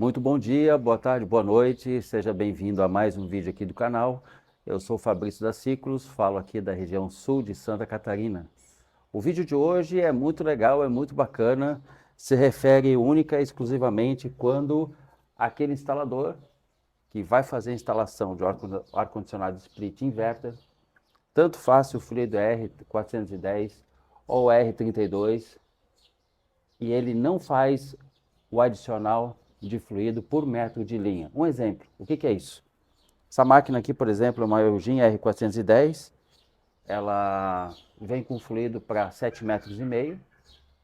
Muito bom dia, boa tarde, boa noite, seja bem-vindo a mais um vídeo aqui do canal. Eu sou Fabrício da Ciclos, falo aqui da região sul de Santa Catarina. O vídeo de hoje é muito legal, é muito bacana, se refere única e exclusivamente quando aquele instalador que vai fazer a instalação de ar-condicionado split inverter, tanto faz se o fluido é R410 ou R32, e ele não faz o adicional de fluido por metro de linha. Um exemplo, o que é isso? Essa máquina aqui, por exemplo, é uma Eugene R410, ela vem com fluido para 7,5 metros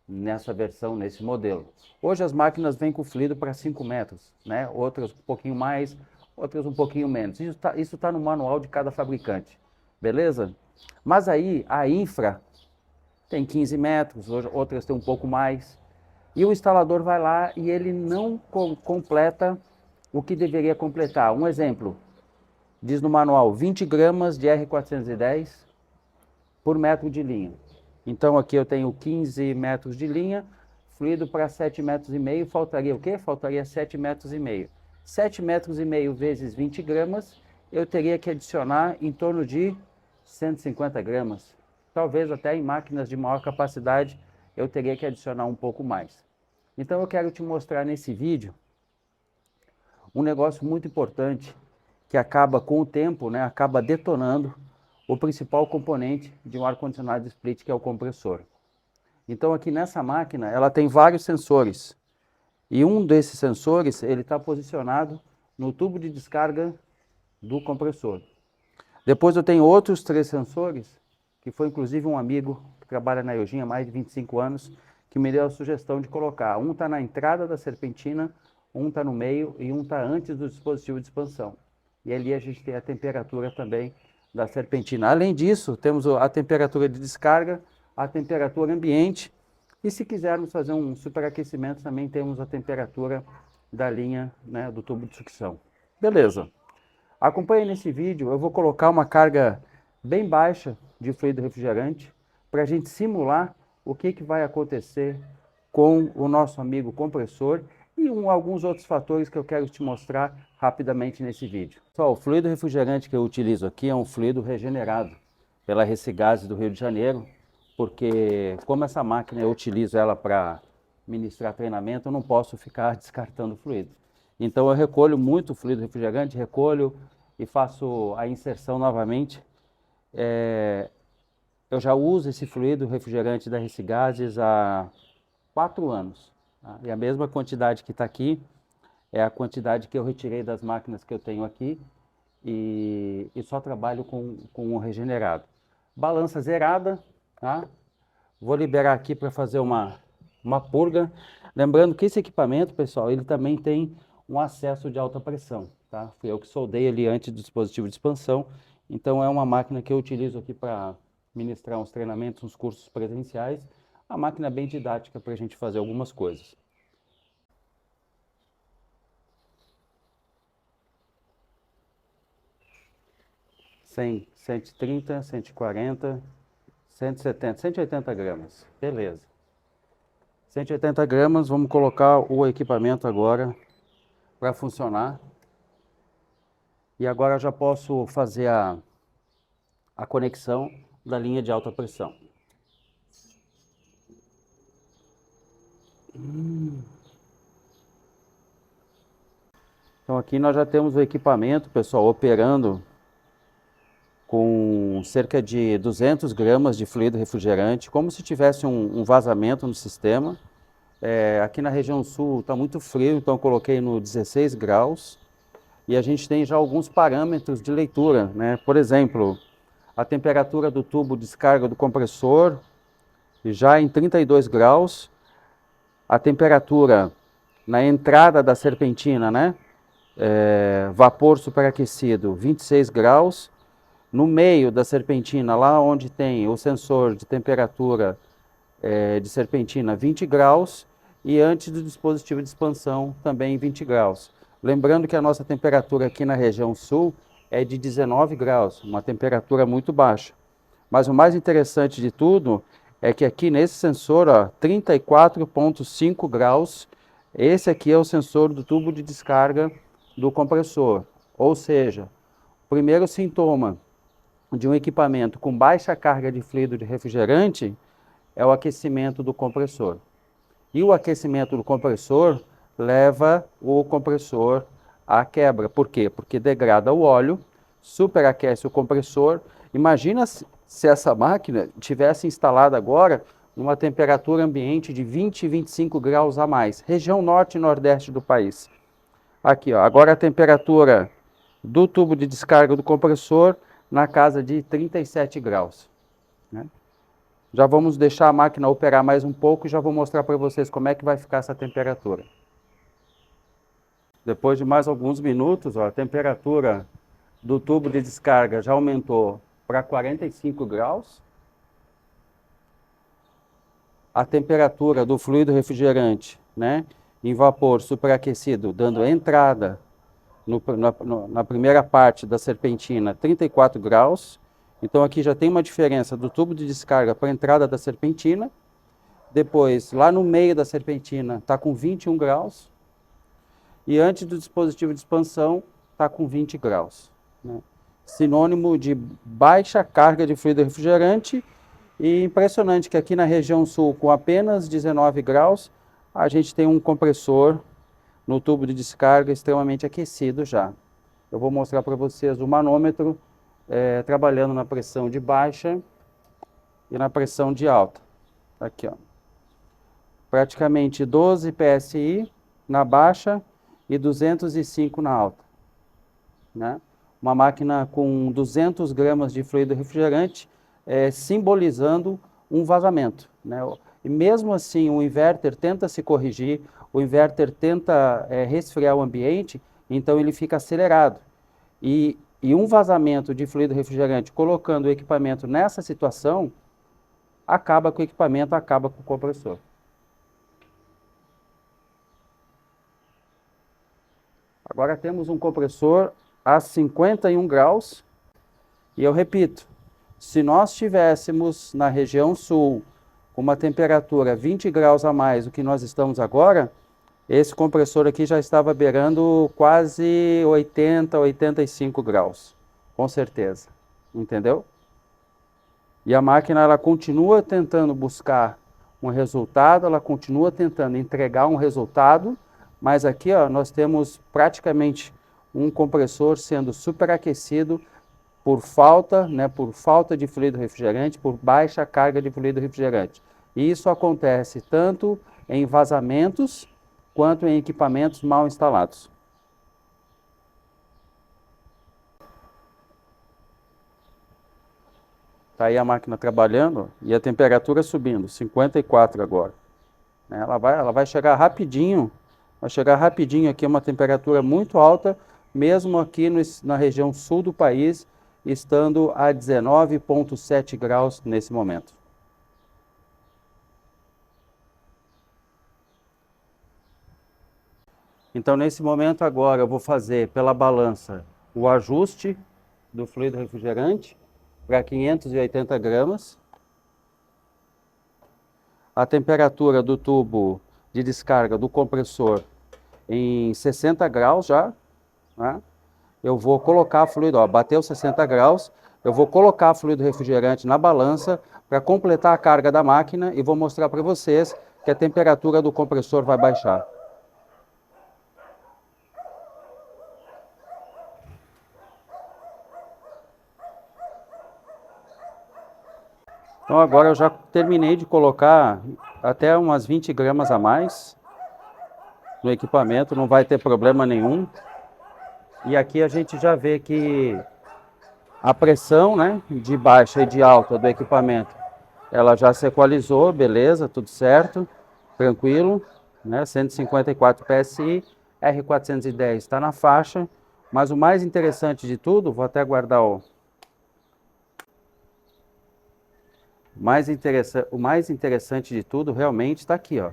nessa versão, nesse modelo. Hoje as máquinas vêm com fluido para 5 metros, né? Outras um pouquinho mais, outras um pouquinho menos. Isso tá no manual de cada fabricante, beleza? Mas aí a infra tem 15 metros, outras tem um pouco mais. E o instalador vai lá e ele não completa o que deveria completar. Um exemplo, diz no manual 20 gramas de R410 por metro de linha. Então aqui eu tenho 15 metros de linha, fluido para 7,5 metros, faltaria o quê? Faltaria 7,5 metros. 7,5 metros vezes 20 gramas, eu teria que adicionar em torno de 150 gramas. Talvez até em máquinas de maior capacidade eu teria que adicionar um pouco mais. Então eu quero te mostrar nesse vídeo um negócio muito importante que acaba com o tempo, né, acaba detonando o principal componente de um ar-condicionado split, que é o compressor. Então aqui nessa máquina ela tem vários sensores e um desses sensores ele está posicionado no tubo de descarga do compressor. Depois eu tenho outros 3 sensores, que foi inclusive um amigo que trabalha na Eugene há mais de 25 anos, que me deu a sugestão de colocar. Um está na entrada da serpentina, um está no meio e um está antes do dispositivo de expansão. E ali a gente tem a temperatura também da serpentina. Além disso, temos a temperatura de descarga, a temperatura ambiente, e se quisermos fazer um superaquecimento, também temos a temperatura da linha, né, do tubo de sucção. Beleza. Acompanhe nesse vídeo, eu vou colocar uma carga bem baixa de fluido refrigerante para a gente simular o que vai acontecer com o nosso amigo compressor e alguns outros fatores que eu quero te mostrar rapidamente nesse vídeo. Só, o fluido refrigerante que eu utilizo aqui é um fluido regenerado pela Recigás do Rio de Janeiro, porque como essa máquina eu utilizo ela para ministrar treinamento, eu não posso ficar descartando fluido. Então eu recolho muito fluido refrigerante, recolho e faço a inserção novamente. Eu já uso esse fluido refrigerante da Recigás há 4 anos. Tá? E a mesma quantidade que está aqui é a quantidade que eu retirei das máquinas que eu tenho aqui e só trabalho com o regenerado. Balança zerada, tá? Vou liberar aqui para fazer uma purga. Lembrando que esse equipamento, pessoal, ele também tem um acesso de alta pressão, tá? Fui eu que soldei ele antes do dispositivo de expansão, então é uma máquina que eu utilizo aqui para ministrar uns treinamentos, uns cursos presenciais. A máquina é bem didática para a gente fazer algumas coisas. Cem, 130, 140, 170, 180 gramas. Beleza. 180 gramas, vamos colocar o equipamento agora para funcionar. E agora eu já posso fazer a conexão da linha de alta pressão. Então aqui nós já temos o equipamento, pessoal, operando com cerca de 200 gramas de fluido refrigerante, como se tivesse um vazamento no sistema. Aqui na região sul está muito frio, então eu coloquei no 16 graus. E a gente tem já alguns parâmetros de leitura, né? Por exemplo, a temperatura do tubo de descarga do compressor já em 32 graus, a temperatura na entrada da serpentina, né? Vapor superaquecido, 26 graus, no meio da serpentina, lá onde tem o sensor de temperatura de serpentina, 20 graus, e antes do dispositivo de expansão, também 20 graus. Lembrando que a nossa temperatura aqui na região sul é de 19 graus, uma temperatura muito baixa. Mas o mais interessante de tudo é que aqui nesse sensor, 34,5 graus Esse aqui é o sensor do tubo de descarga do compressor. Ou seja, o primeiro sintoma de um equipamento com baixa carga de fluido de refrigerante é o aquecimento do compressor. E o aquecimento do compressor leva o compressor à quebra. Por quê? Porque degrada o óleo, superaquece o compressor. Imagina se essa máquina tivesse instalada agora numa temperatura ambiente de 20 e 25 graus a mais, região norte e nordeste do país. Aqui, ó, agora a temperatura do tubo de descarga do compressor na casa de 37 graus. Né? Já vamos deixar a máquina operar mais um pouco e já vou mostrar para vocês como é que vai ficar essa temperatura. Depois de mais alguns minutos, ó, a temperatura do tubo de descarga já aumentou para 45 graus. A temperatura do fluido refrigerante, né, em vapor superaquecido, dando entrada na primeira parte da serpentina, 34 graus. Então aqui já tem uma diferença do tubo de descarga para a entrada da serpentina. Depois, lá no meio da serpentina, está com 21 graus. E antes do dispositivo de expansão, está com 20 graus. Né? Sinônimo de baixa carga de fluido refrigerante. E impressionante que aqui na região sul, com apenas 19 graus, a gente tem um compressor no tubo de descarga extremamente aquecido já. Eu vou mostrar para vocês o manômetro trabalhando na pressão de baixa e na pressão de alta. Aqui, ó. Praticamente 12 PSI na baixa e 205 na alta. Né? Uma máquina com 200 gramas de fluido refrigerante, simbolizando um vazamento. Né? E mesmo assim, o inverter tenta se corrigir, o inverter tenta resfriar o ambiente, então ele fica acelerado. E um vazamento de fluido refrigerante, colocando o equipamento nessa situação, acaba com o equipamento, acaba com o compressor. Agora temos um compressor a 51 graus, e eu repito, se nós estivéssemos na região sul, com uma temperatura 20 graus a mais do que nós estamos agora, esse compressor aqui já estava beirando quase 80, 85 graus, com certeza, entendeu? E a máquina, ela continua tentando buscar um resultado, ela continua tentando entregar um resultado, mas aqui, ó, nós temos praticamente um compressor sendo superaquecido por falta de fluido refrigerante, por baixa carga de fluido refrigerante. E isso acontece tanto em vazamentos quanto em equipamentos mal instalados. Está aí a máquina trabalhando e a temperatura subindo, 54 agora. Ela vai chegar rapidinho, aqui a uma temperatura muito alta, mesmo aqui na região sul do país, estando a 19,7 graus nesse momento. Então, nesse momento agora, eu vou fazer pela balança o ajuste do fluido refrigerante para 580 gramas. A temperatura do tubo de descarga do compressor em 60 graus já. Né? Eu vou colocar fluido, ó, bateu 60 graus, eu vou colocar fluido refrigerante na balança para completar a carga da máquina e vou mostrar para vocês que a temperatura do compressor vai baixar. Então agora eu já terminei de colocar até umas 20 gramas a mais no equipamento, não vai ter problema nenhum. E aqui a gente já vê que a pressão, né, de baixa e de alta do equipamento, ela já se equalizou, beleza, tudo certo, tranquilo, né, 154 PSI, R410 está na faixa, mas o mais interessante de tudo, vou até guardar o mais interessante de tudo realmente está aqui, ó.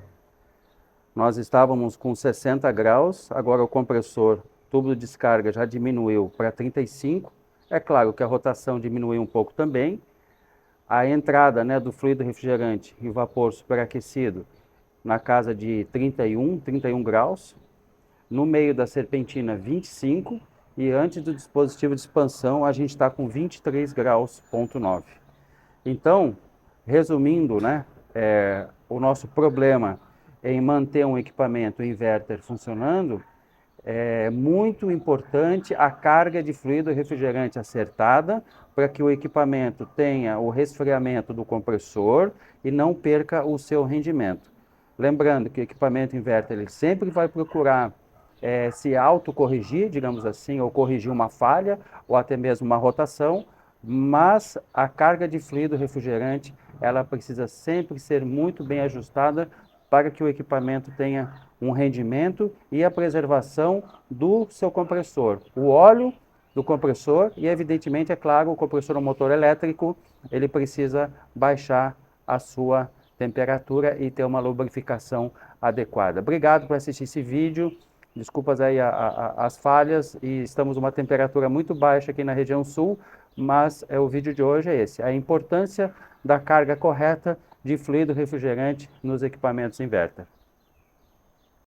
Nós estávamos com 60 graus, agora o compressor, tubo de descarga já diminuiu para 35. É claro que a rotação diminuiu um pouco também. A entrada, né, do fluido refrigerante e vapor superaquecido na casa de 31 graus, no meio da serpentina 25 e antes do dispositivo de expansão a gente está com 23 graus, ponto 9. Então, resumindo, né, o nosso problema em manter um equipamento inverter funcionando, é muito importante a carga de fluido refrigerante acertada para que o equipamento tenha o resfriamento do compressor e não perca o seu rendimento. Lembrando que o equipamento inverter ele sempre vai procurar se autocorrigir, digamos assim, ou corrigir uma falha, ou até mesmo uma rotação, mas a carga de fluido refrigerante ela precisa sempre ser muito bem ajustada para que o equipamento tenha um rendimento e a preservação do seu compressor. O óleo do compressor e, evidentemente, é claro, o compressor é um motor elétrico, ele precisa baixar a sua temperatura e ter uma lubrificação adequada. Obrigado por assistir esse vídeo. Desculpas aí as falhas e estamos numa temperatura muito baixa aqui na região sul, mas o vídeo de hoje é esse, a importância da carga correta de fluido refrigerante nos equipamentos inverter.